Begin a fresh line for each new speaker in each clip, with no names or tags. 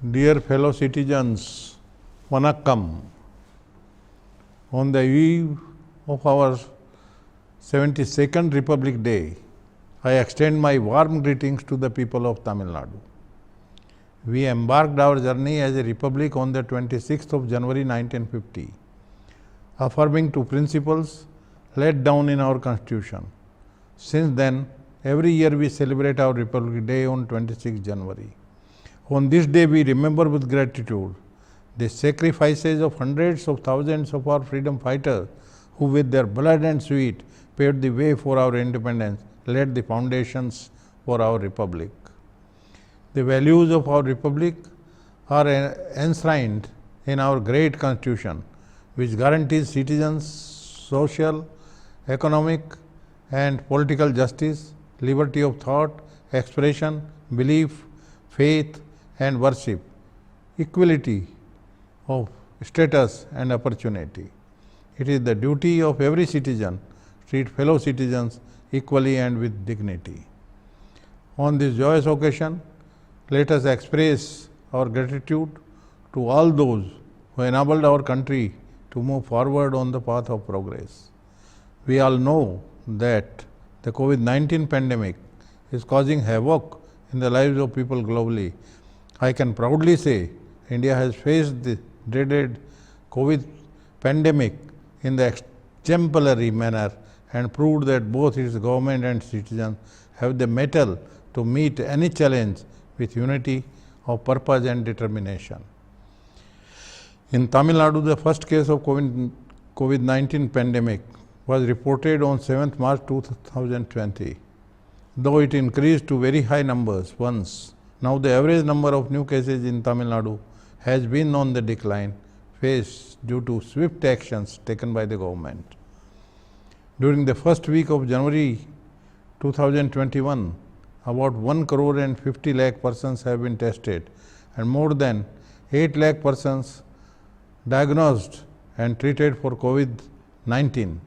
Dear fellow citizens, Vanakkam. On the eve of our 72nd Republic Day, I extend my warm greetings to the people of Tamil Nadu. We embarked our journey as a republic on the 26th of January 1950, affirming two principles laid down in our constitution. Since then, every year we celebrate our Republic Day on 26th January. On this day, we remember with gratitude the sacrifices of hundreds of thousands of our freedom fighters who with their blood and sweat paved the way for our independence, laid the foundations for our republic. The values of our republic are enshrined in our great constitution, which guarantees citizens social, economic and political justice, liberty of thought, expression, belief, faith and worship, equality of status and opportunity. It is the duty of every citizen to treat fellow citizens equally and with dignity. On this joyous occasion, let us express our gratitude to all those who enabled our country to move forward on the path of progress. We all know that the COVID-19 pandemic is causing havoc in the lives of people globally. I can proudly say India has faced the dreaded COVID pandemic in the exemplary manner and proved that both its government and citizens have the mettle to meet any challenge with unity of purpose and determination. In Tamil Nadu, the first case of COVID-19 pandemic was reported on 7th March 2020. Though it increased to very high numbers once, now the average number of new cases in Tamil Nadu has been on the decline phase due to swift actions taken by the government. During the first week of January 2021, about 1 crore and 50 lakh persons have been tested and more than 8 lakh persons diagnosed and treated for COVID-19.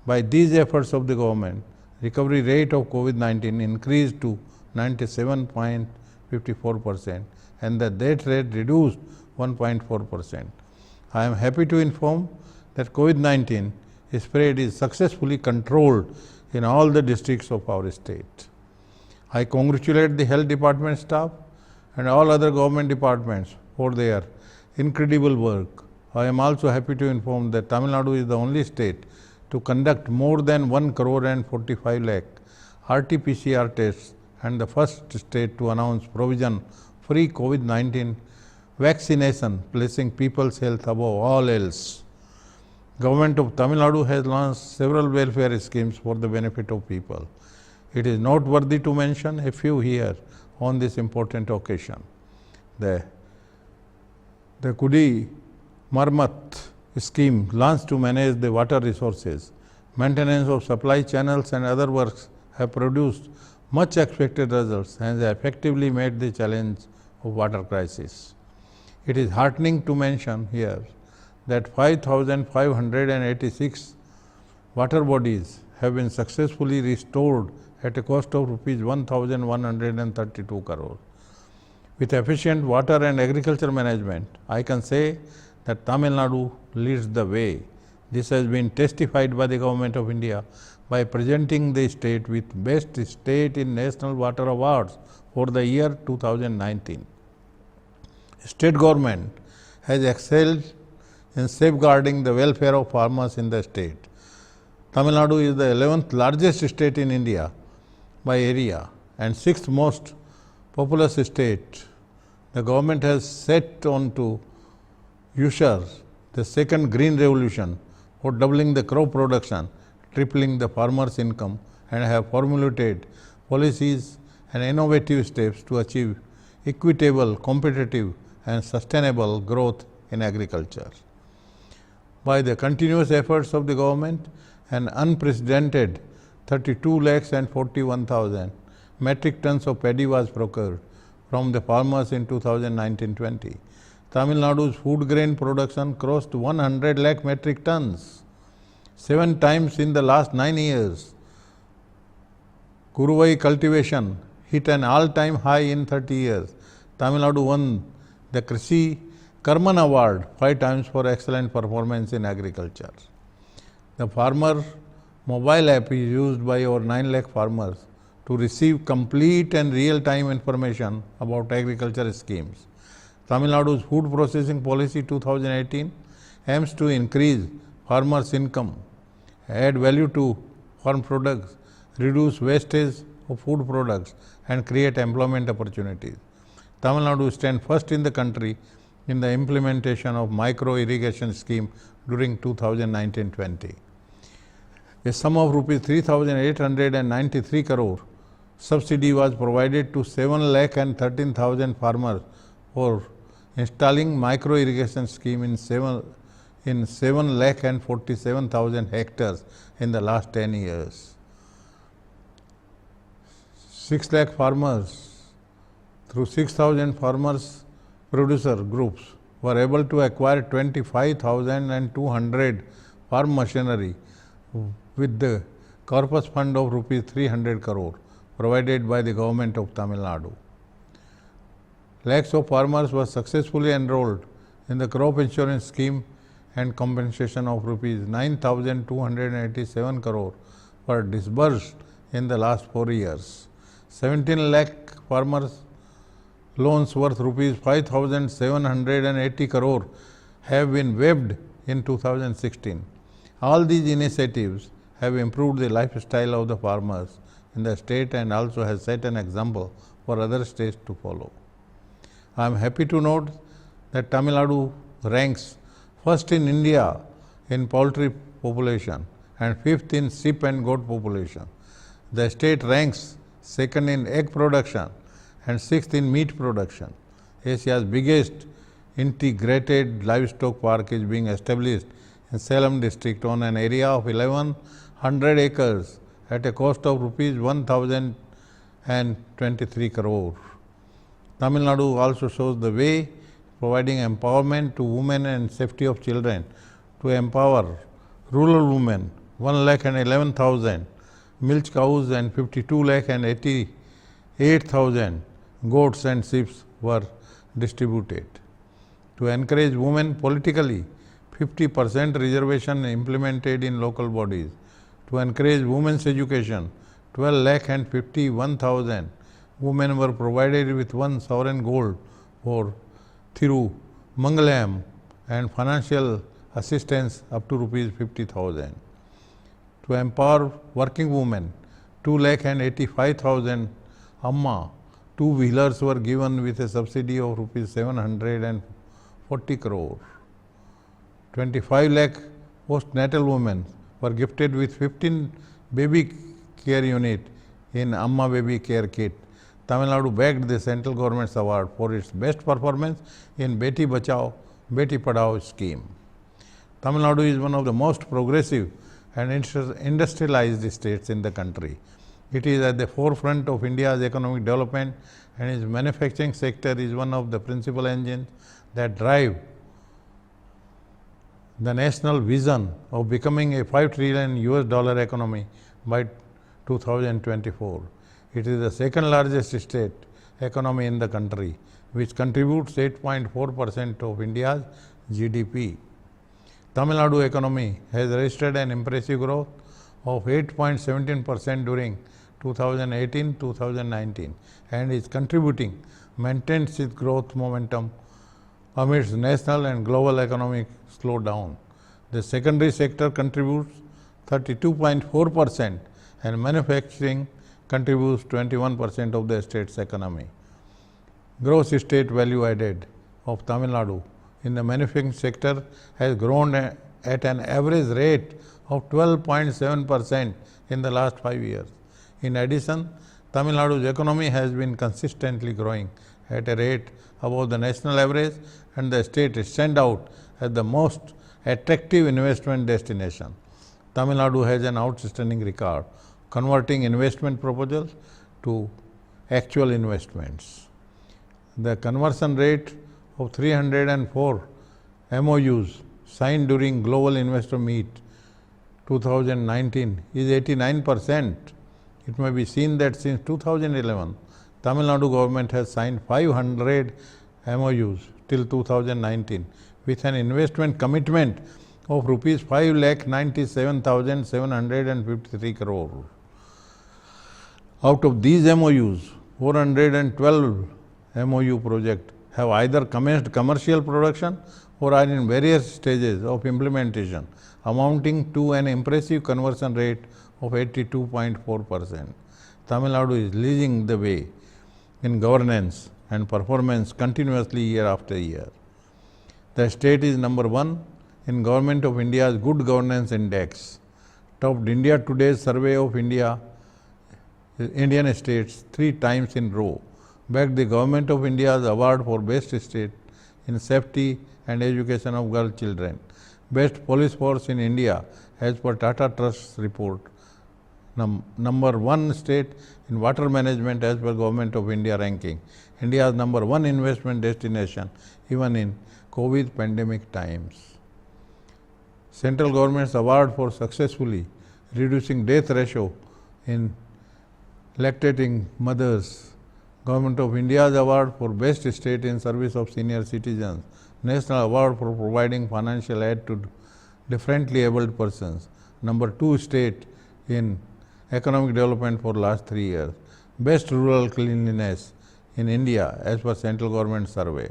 By these efforts of the government, recovery rate of COVID-19 increased to 97.54% and the death rate reduced 1.4%. I am happy to inform that COVID-19 spread is successfully controlled in all the districts of our state. I congratulate the health department staff and all other government departments for their incredible work. I am also happy to inform that Tamil Nadu is the only state to conduct more than 1 crore and 45 lakh RT-PCR tests and the first state to announce provision free COVID-19 vaccination, placing people's health above all else. Government of Tamil Nadu has launched several welfare schemes for the benefit of people. It is noteworthy to mention a few here on this important occasion. The Kudi Marmat scheme launched to manage the water resources, maintenance of supply channels and other works have produced much expected results and have effectively met the challenge of water crisis. It is heartening to mention here that 5,586 water bodies have been successfully restored at a cost of rupees 1,132 crore. With efficient water and agriculture management, I can say that Tamil Nadu leads the way. This has been testified by the Government of India by presenting the state with Best State in National Water Awards for the year 2019. State government has excelled in safeguarding the welfare of farmers in the state. Tamil Nadu is the 11th largest state in India by area and 6th most populous state. The government has set on to usher the second green revolution for doubling the crop production, tripling the farmers' income and have formulated policies and innovative steps to achieve equitable, competitive and sustainable growth in agriculture. By the continuous efforts of the government, an unprecedented 32 lakhs and 41,000 metric tons of paddy was procured from the farmers in 2019-20. Tamil Nadu's food grain production crossed 100 lakh metric tons, 7 times in the last 9 years. Kuruvai cultivation hit an all-time high in 30 years. Tamil Nadu won the Krishi Karman Award 5 times for excellent performance in agriculture. The farmer mobile app is used by over 9 lakh farmers to receive complete and real-time information about agriculture schemes. Tamil Nadu's food processing policy 2018 aims to increase farmers' income, add value to farm products, reduce wastage of food products and create employment opportunities. Tamil Nadu stands first in the country in the implementation of micro irrigation scheme during 2019-20. A sum of rupees 3,893 crore subsidy was provided to 7,13,000 farmers for installing micro irrigation scheme in 7,47,000 hectares in the last 10 years. 6 lakh farmers through 6,000 farmers producer groups were able to acquire 25,200 farm machinery with the corpus fund of rupees 300 crore provided by the government of Tamil Nadu. Lakhs of farmers were successfully enrolled in the crop insurance scheme and compensation of rupees 9,287 crore were disbursed in the last 4 years. 17 lakh farmers loans worth rupees 5,780 crore have been waived in 2016. All these initiatives have improved the lifestyle of the farmers in the state and also has set an example for other states to follow. I am happy to note that Tamil Nadu ranks first in India in poultry population and fifth in sheep and goat population. The state ranks second in egg production and sixth in meat production. Asia's biggest integrated livestock park is being established in Salem district on an area of 1,100 acres at a cost of rupees 1,023 crore. Tamil Nadu also shows the way, providing empowerment to women and safety of children. To empower rural women, 1,11,000 milch cows and 52,88,000 goats and sheep were distributed. To encourage women politically, 50% reservation implemented in local bodies. To encourage women's education, 12,51,000 women were provided with 1 sovereign gold for Thiru Mangalam and financial assistance up to rupees 50,000. To empower working women, 2,85,000 Amma two-wheelers were given with a subsidy of rupees 740 crore. 25 lakh postnatal women were gifted with 15 baby care unit in Amma Baby Care Kit. Tamil Nadu bagged the central government's award for its best performance in Beti Bachao, Beti Padhao scheme. Tamil Nadu is one of the most progressive and industrialized states in the country. It is at the forefront of India's economic development and its manufacturing sector is one of the principal engines that drive the national vision of becoming a $5 trillion economy by 2024. It is the second largest state economy in the country, which contributes 8.4% of India's GDP. Tamil Nadu economy has registered an impressive growth of 8.17% during 2018-2019 and is maintains its growth momentum amidst national and global economic slowdown. The secondary sector contributes 32.4% and manufacturing contributes 21% of the state's economy. Gross state value added of Tamil Nadu in the manufacturing sector has grown at an average rate of 12.7% in the last 5 years. In addition, Tamil Nadu's economy has been consistently growing at a rate above the national average and the state stands out as the most attractive investment destination. Tamil Nadu has an outstanding record converting investment proposals to actual investments. The conversion rate of 304 MOUs signed during Global Investor Meet 2019 is 89%. It may be seen that since 2011, Tamil Nadu government has signed 500 MOUs, till 2019 with an investment commitment of rupees 5,97,753 crore. Out of these MOUs, 412 MOU projects have either commenced commercial production or are in various stages of implementation, amounting to an impressive conversion rate of 82.4%. Tamil Nadu is leading the way in governance and performance continuously year after year. The state is number 1 in Government of India's Good Governance Index, topped India Today's survey of Indian states 3 times in row, bagged the Government of India's award for best state in safety and education of girl children, best police force in India as per Tata Trust's report, number 1 state in water management as per Government of India ranking, India's number 1 investment destination even in COVID pandemic times. Central government's award for successfully reducing death ratio in lactating mothers, Government of India's award for best state in service of senior citizens, National award for providing financial aid to differently abled persons, number 2 state in economic development for last 3 years, best rural cleanliness in India as per central government survey.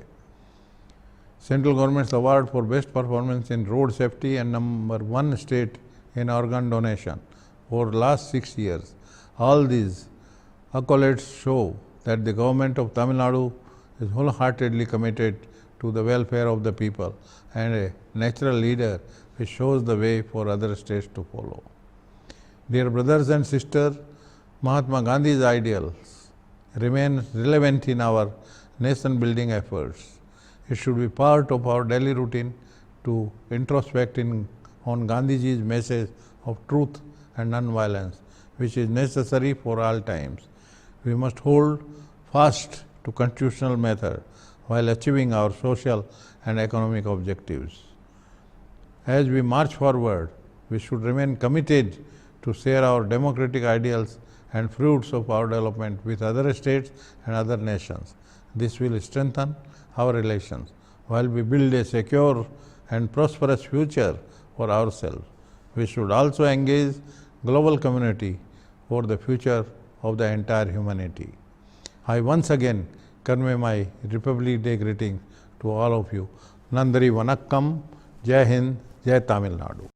Central government's award for best performance in road safety and number 1 state in organ donation for last 6 years. All these accolades show that the government of Tamil Nadu is wholeheartedly committed to the welfare of the people and a natural leader which shows the way for other states to follow. Dear brothers and sisters, Mahatma Gandhi's ideals remain relevant in our nation building efforts. It should be part of our daily routine to introspect on Gandhiji's message of truth and non-violence, which is necessary for all times. We must hold fast to constitutional method while achieving our social and economic objectives. As we march forward, we should remain committed to share our democratic ideals and fruits of our development with other states and other nations. This will strengthen our relations while we build a secure and prosperous future for ourselves. We should also engage global community for the future of the entire humanity. I once again convey my Republic Day greetings to all of you. Nandari Vanakkam, Jai Hind, Jai Tamil Nadu.